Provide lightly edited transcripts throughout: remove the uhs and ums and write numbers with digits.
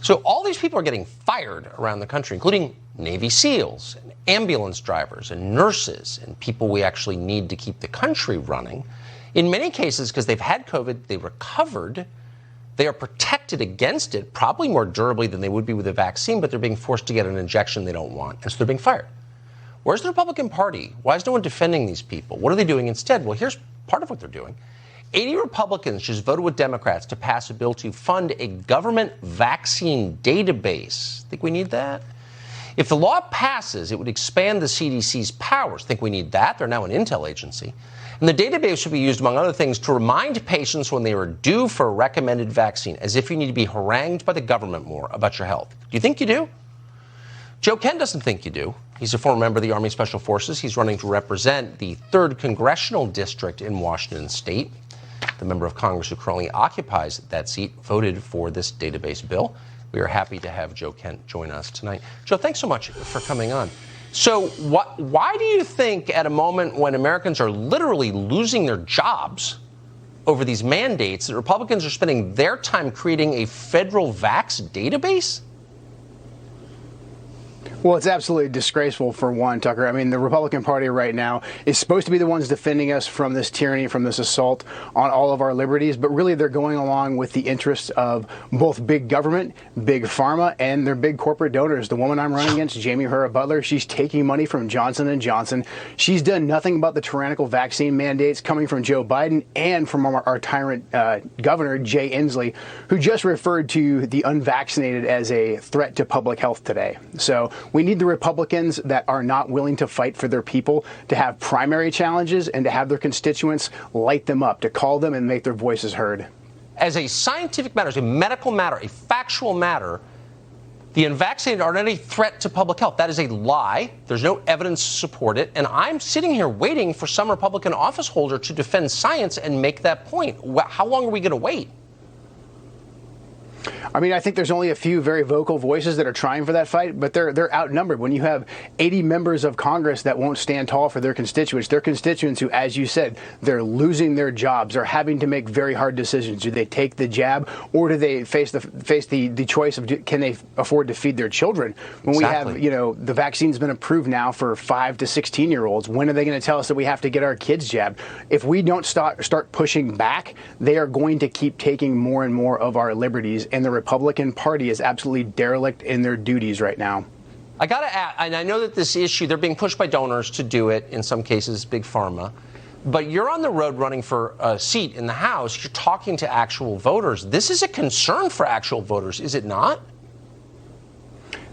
So all these people are getting fired around the country, including Navy SEALs and ambulance drivers and nurses and people we actually need to keep the country running. In many cases, because they've had COVID, they recovered. They are protected against it, probably more durably than they would be with a vaccine, but they're being forced to get an injection they don't want, and so they're being fired. Where's the Republican Party? Why is no one defending these people? What are they doing instead? Well, here's part of what they're doing. 80 Republicans just voted with Democrats to pass a bill to fund a government vaccine database. Think we need that? If the law passes, it would expand the CDC's powers. Think we need that? They're now an intel agency. And the database should be used, among other things, to remind patients when they are due for a recommended vaccine, as if you need to be harangued by the government more about your health. Do you think you do? Joe Kent doesn't think you do. He's a former member of the Army Special Forces. He's running to represent the 3rd Congressional District in Washington State. The member of Congress who currently occupies that seat voted for this database bill. We are happy to have Joe Kent join us tonight. Joe, thanks so much for coming on. So why do you think at a moment when Americans are literally losing their jobs over these mandates that Republicans are spending their time creating a federal vax database? Well, it's absolutely disgraceful, for one, Tucker. I mean, the Republican Party right now is supposed to be the ones defending us from this tyranny, from this assault on all of our liberties, but really they're going along with the interests of both big government, big pharma, and their big corporate donors. The woman I'm running against, Jamie Hura Butler, she's taking money from Johnson & Johnson. She's done nothing about the tyrannical vaccine mandates coming from Joe Biden and from our tyrant governor, Jay Inslee, who just referred to the unvaccinated as a threat to public health today. So we need the Republicans that are not willing to fight for their people to have primary challenges and to have their constituents light them up, to call them and make their voices heard. As a scientific matter, as a medical matter, a factual matter, the unvaccinated are not a threat to public health. That is a lie. There's no evidence to support it. And I'm sitting here waiting for some Republican office holder to defend science and make that point. How long are we going to wait? I mean, I think there's only a few very vocal voices that are trying for that fight, but they're outnumbered. When you have 80 members of Congress that won't stand tall for their constituents who, as you said, they're losing their jobs, they're having to make very hard decisions. Do they take the jab, or do they face the choice of can they afford to feed their children? When Exactly. we have, the vaccine's been approved now for 5 to 16-year-olds. When are they going to tell us that we have to get our kids jabbed? If we don't start pushing back, they are going to keep taking more and more of our liberties, and the Republican Party is absolutely derelict in their duties right now. I got to add, and I know that this issue, they're being pushed by donors to do it, in some cases, big pharma, but you're on the road running for a seat in the House. You're talking to actual voters. This is a concern for actual voters, is it not?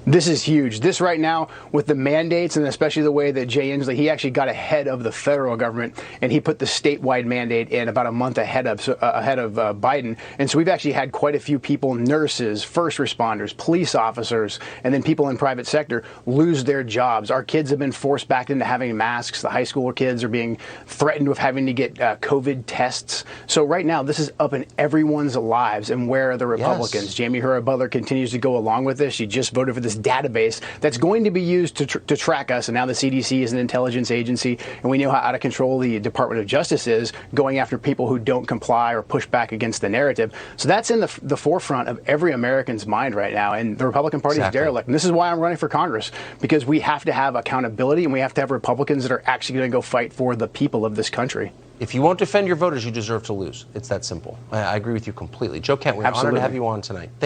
This is huge. This right now, with the mandates, and especially the way that Jay Inslee, he actually got ahead of the federal government, and he put the statewide mandate in about a month ahead of Biden. And so we've actually had quite a few people, nurses, first responders, police officers, and then people in private sector lose their jobs. Our kids have been forced back into having masks. The high school kids are being threatened with having to get COVID tests. So right now, this is up in everyone's lives. And where are the Republicans? Yes. Jamie Hura Butler continues to go along with this. She just voted for this database that's going to be used to track us. And now the CDC is an intelligence agency, and we know how out of control the Department of Justice is, going after people who don't comply or push back against the narrative. So that's in the forefront of every American's mind right now. And the Republican Party is derelict. And this is why I'm running for Congress, because we have to have accountability, and we have to have Republicans that are actually going to go fight for the people of this country. If you won't defend your voters, you deserve to lose. It's that simple. I agree with you completely. Joe Kent, we're honored to have you on tonight. Thank